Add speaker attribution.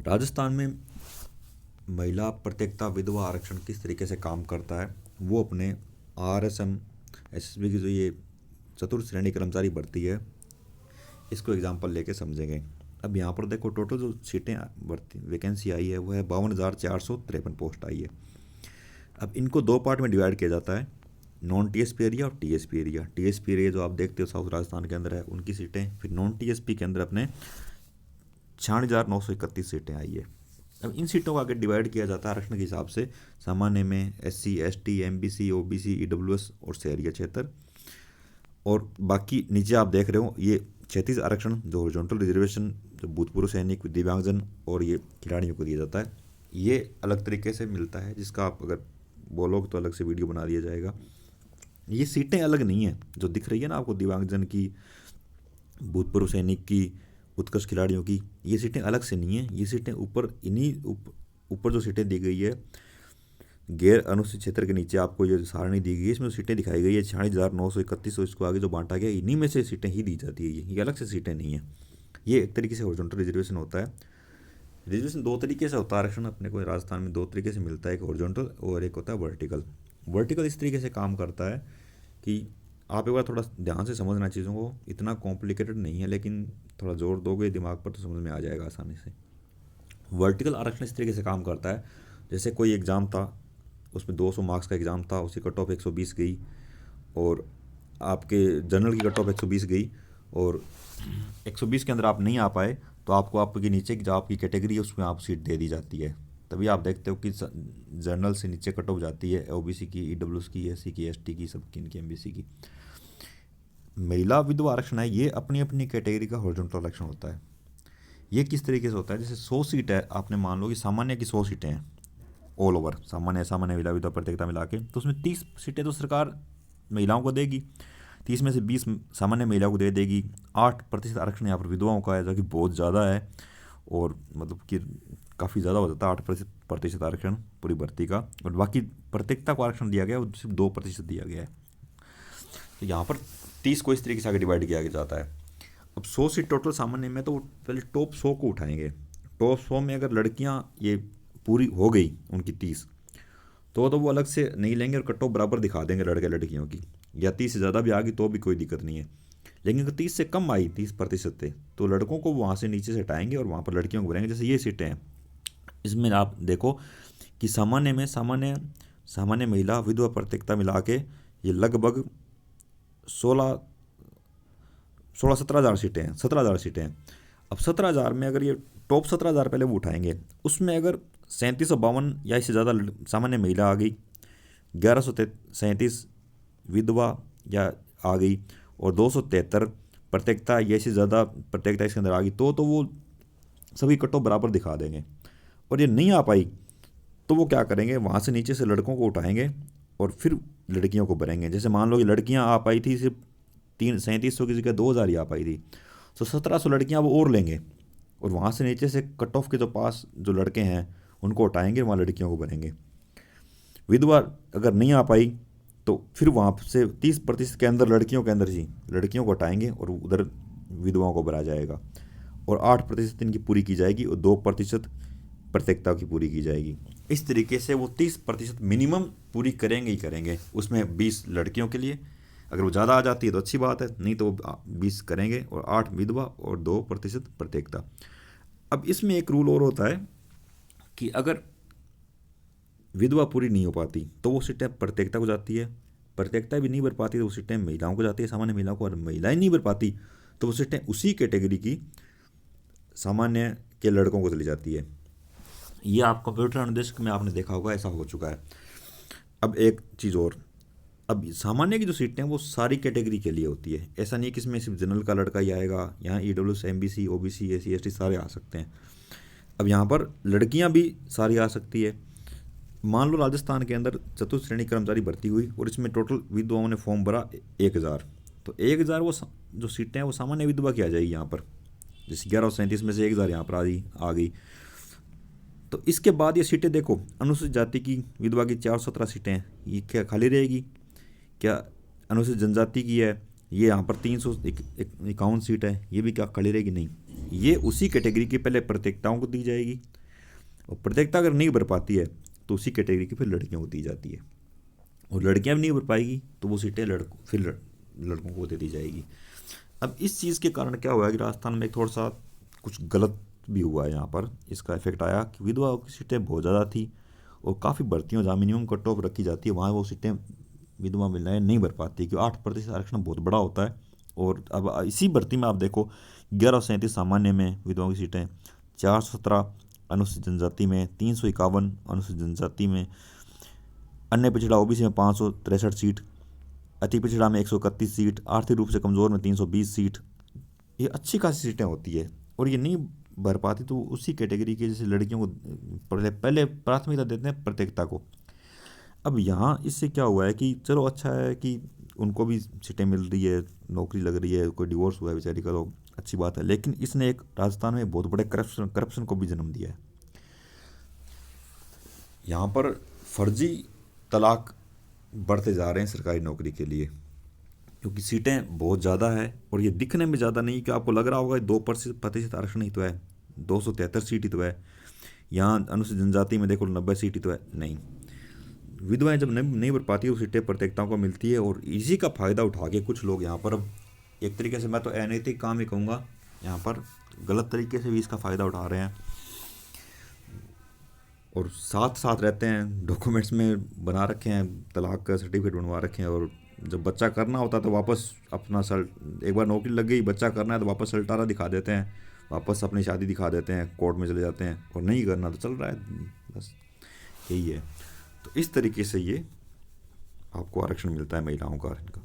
Speaker 1: राजस्थान में महिला प्रत्येकता विधवा आरक्षण किस तरीके से काम करता है वो अपने RSM SSB की जो ये चतुर्थ श्रेणी कर्मचारी भर्ती है इसको एग्जाम्पल लेके समझेंगे। अब यहाँ पर देखो टोटल जो सीटें भर्ती वैकेंसी आई है वो है 52,453 पोस्ट आई है। अब इनको दो पार्ट में डिवाइड किया जाता है, नॉन TSP एरिया और TSP एरिया। TSP एरिया जो आप देखते हो साउथ राजस्थान के अंदर है उनकी सीटें, फिर नॉन TSP के अंदर अपने 96,931 सीटें आई है। अब इन सीटों को आगे डिवाइड किया जाता है आरक्षण के हिसाब से, सामान्य में SC ST MBC OBC EWS और शहरी क्षेत्र, और बाकी नीचे आप देख रहे हो ये 36 आरक्षण जो हॉरिजॉन्टल रिजर्वेशन जो भूतपूर्व सैनिक, दिव्यांगजन और ये खिलाड़ियों को दिया जाता है, ये अलग तरीके से मिलता है जिसका आप अगर बोलोगे तो अलग से वीडियो बना दिया जाएगा। ये सीटें अलग नहीं है जो दिख रही है ना आपको, दिव्यांगजन की, भूतपूर्व सैनिक की, उत्कृष्ट खिलाड़ियों की, ये सीटें अलग से नहीं है। ये सीटें ऊपर इन्हीं ऊपर जो सीटें दी गई है गैर अनुसूचित क्षेत्र के नीचे आपको ये सारणी दी गई है, इसमें सीटें दिखाई गई है 46,931, इसको आगे जो बांटा गया इन्हीं में से सीटें ही दी जाती है, ये अलग से सीटें नहीं है। ये एक तरीके से हॉरिजॉन्टल रिजर्वेशन होता है। रिजर्वेशन दो तरीके से होता है, आरक्षण अपने को राजस्थान में दो तरीके से मिलता है, एक हॉरिजॉन्टल और एक होता है वर्टिकल। वर्टिकल इस तरीके से काम करता है कि आप एक बार थोड़ा ध्यान से समझना चीज़ों को, इतना कॉम्प्लिकेटेड नहीं है लेकिन थोड़ा जोर दोगे दिमाग पर तो समझ में आ जाएगा आसानी से। वर्टिकल आरक्षण इस तरीके से काम करता है, जैसे कोई एग्ज़ाम था उसमें 200 मार्क्स का एग्ज़ाम था, उसकी कट ऑफ 120 गई और आपके जनरल की कट ऑफ 120 गई और 120 के अंदर आप नहीं आ पाए तो आपको आपके नीचे की जो आपकी कैटेगरी है उसमें आप सीट दे दी जाती है। तभी आप देखते हो कि जनरल से नीचे कट ऑफ जाती है OBC की, EWS की, SC की, ST की, सबकी, इनकी MBC की। महिला विधवा आरक्षण है, ये अपनी अपनी कैटेगरी का हॉरिजॉन्टल आरक्षण होता है। ये किस तरीके से होता है, जैसे 100 सीट है, आपने मान लो कि सामान्य की 100 सीटें हैं ऑल ओवर, सामान्य महिला विधवा प्रत्येकता मिला के, तो उसमें 30 सीटें तो सरकार महिलाओं को देगी, 30 में से 20 सामान्य महिला को दे देगी। 8% आरक्षण यहाँ पर विधवाओं का है जो कि बहुत ज़्यादा है, और मतलब कि काफ़ी ज़्यादा हो जाता है 8% आरक्षण पूरी भर्ती का, और बाकी प्रत्येकता को आरक्षण दिया गया है वो सिर्फ 2% दिया गया है। तो यहाँ पर 30 को इस तरीके से आगे डिवाइड किया जाता है। अब 100 सीट टोटल सामान्य में, तो पहले टॉप 100 को उठाएंगे। टॉप 100 में अगर लड़कियाँ ये पूरी हो गई उनकी 30, तो वो अलग से नहीं लेंगे और कट ऑफ बराबर दिखा देंगे लड़के लड़कियों की, या 30 से ज़्यादा भी आ गई तो भी कोई दिक्कत नहीं है। लेकिन अगर 30 से कम आई, 30% थे, तो लड़कों को वहाँ से नीचे से हटाएंगे और वहाँ पर लड़कियों को भरेंगे। जैसे ये सीटें हैं, इसमें आप देखो कि सामान्य में सामान्य महिला विधवा प्रत्येकता मिला के ये लगभग 17,000 सीटें हैं, 17,000 सीटें हैं। अब 17,000 में अगर ये टॉप 17,000 पहले वो उठाएंगे, उसमें अगर 3752 या इससे ज़्यादा सामान्य महिला आ गई, 1137 विधवा या आ गई, और 273 प्रत्येकता या इससे ज़्यादा प्रत्येकता इसके अंदर आ गई, तो वो सभी कट ऑफ बराबर दिखा देंगे। और ये नहीं आ पाई तो वो क्या करेंगे, वहाँ से नीचे से लड़कों को उठाएंगे और फिर लड़कियों को भरेंगे। जैसे मान लो कि लड़कियाँ आ पाई थी सिर्फ 3700 की जगह 2000 ही आ पाई थी, तो 1700 लड़कियाँ वो और लेंगे और वहाँ से नीचे से कट ऑफ के जो पास जो लड़के हैं उनको उठाएंगे, वहाँ लड़कियों को भरेंगे। विधवा अगर नहीं आ पाई तो फिर वहाँ से 30% के अंदर लड़कियों के अंदर ही लड़कियों को हटाएंगे और उधर विधवाओं को भरा जाएगा, और 8% इनकी पूरी की जाएगी और 2% प्रत्येकता की पूरी की जाएगी। इस तरीके से वो 30% मिनिमम पूरी करेंगे ही करेंगे। उसमें 20 लड़कियों के लिए, अगर वो ज़्यादा आ जाती है तो अच्छी बात है, नहीं तो 20 करेंगे और 8 विधवा और 2% प्रत्येकता। अब इसमें एक रूल और होता है कि अगर विधवा पूरी नहीं हो पाती तो वो सीटें प्रत्येकता को जाती है, प्रत्येकता भी नहीं भर पाती तो वो सीटें महिलाओं को जाती है, सामान्य महिलाओं को, और महिलाएं नहीं भर पाती तो वो सीटें उसी कैटेगरी की सामान्य के लड़कों को चली जाती है। ये आप कंप्यूटर अनुदेशक में आपने देखा होगा, ऐसा हो चुका है। अब एक चीज़ और, अब सामान्य की जो सीटें हैं वो सारी कैटेगरी के लिए होती है, ऐसा नहीं कि इसमें सिर्फ जनरल का लड़का ही आएगा, यहाँ EWS MBC OBC SC ST सारे आ सकते हैं। अब यहाँ पर लड़कियाँ भी सारी आ सकती है। मान लो राजस्थान के अंदर चतुर्थ श्रेणी कर्मचारी भर्ती हुई और इसमें टोटल विधवाओं ने फॉर्म भरा 1000, तो 1000 वो जो सीटें हैं वो सामान्य विधवा की आ जाएगी यहाँ पर, जैसे 1137 में से 1000 यहाँ पर आ गई। तो इसके बाद ये सीटें देखो, अनुसूचित जाति की विधवा की 417 सीटें हैं, ये क्या खाली रहेगी? क्या अनुसूचित जनजाति की है ये यहाँ पर 351 सीट है, ये भी क्या खाली रहेगी? नहीं, ये उसी कैटेगरी की पहले प्रत्येकताओं को दी जाएगी, और प्रत्येकता अगर नहीं भर पाती है तो उसी कैटेगरी की फिर लड़कियों को दी जाती है, और लड़कियां भी नहीं भर पाएगी तो वो सीटें लड़कों को दे दी जाएगी। अब इस चीज़ के कारण क्या हुआ है कि राजस्थान में थोड़ा सा कुछ गलत भी हुआ है। यहाँ पर इसका इफेक्ट आया कि विधवा की सीटें बहुत ज़्यादा थी, और काफ़ी भर्तियों जहाँ मिनिमम कट ऑफ रखी जाती है वहाँ वो सीटें विधवा महिलाएं नहीं भर पाती, क्योंकि 8% आरक्षण बहुत बड़ा होता है। और अब इसी भर्ती में आप देखो 1137 सामान्य में विधवाओं की सीटें, 417 अनुसूचित जनजाति में, 351 अनुसूचित जनजाति में, अन्य पिछड़ा ओबीसी में 563 सीट, अति पिछड़ा में 131 सीट, आर्थिक रूप से कमज़ोर में 320 सीट। ये अच्छी खासी सीटें होती है, और ये नहीं भर पाती तो उसी कैटेगरी के जैसे लड़कियों को पहले प्राथमिकता देते हैं प्रत्येकता को। अब यहाँ इससे क्या हुआ है कि चलो अच्छा है कि उनको भी सीटें मिल रही है, नौकरी लग रही है, कोई डिवोर्स हुआ है बेचारी का तो अच्छी बात है, लेकिन इसने एक राजस्थान में बहुत बड़े करप्शन को भी जन्म दिया है। यहाँ पर फर्जी तलाक बढ़ते जा रहे हैं सरकारी नौकरी के लिए, क्योंकि सीटें बहुत ज़्यादा है, और ये दिखने में ज़्यादा नहीं, कि आपको लग रहा होगा 2% आरक्षण ही तो है, 273 सीट ही तो है। यहाँ अनुसूचित जनजाति में देखो 90 सीट ही तो है। नहीं, विधवाएं जब नहीं भर पाती वो सीटें प्रत्येकताओं को मिलती है, और इसी का फ़ायदा उठा के कुछ लोग यहाँ पर अब एक तरीके से मैं तो अनैतिक काम ही कहूँगा, यहाँ पर गलत तरीके से भी इसका फ़ायदा उठा रहे हैं, और साथ साथ रहते हैं, डॉक्यूमेंट्स में बना रखे हैं, तलाक का सर्टिफिकेट बनवा रखे हैं, और जब बच्चा करना होता है तो वापस अपना एक बार नौकरी लग गई, बच्चा करना है तो वापस सल्टारा दिखा देते हैं, वापस अपनी शादी दिखा देते हैं, कोर्ट में चले जाते हैं, और नहीं करना तो चल रहा है, बस यही है। तो इस तरीके से ये आपको आरक्षण मिलता है महिलाओं का इनका।